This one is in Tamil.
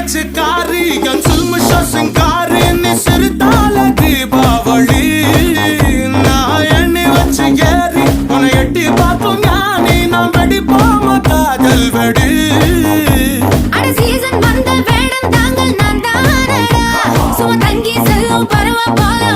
காரி என் சுல்முஷ சிங்காரி நீ சிறுதால தீபாவளி நான் எண்ணி வச்சு ஏறி உன்னை எட்டி பார்க்கும் ஞானி நான் வெடிப்போம காதல் வெடி சீசன் வந்த வேடம் தாங்கள் நான் தானடா சும தங்கி செல்லும் பருவ போல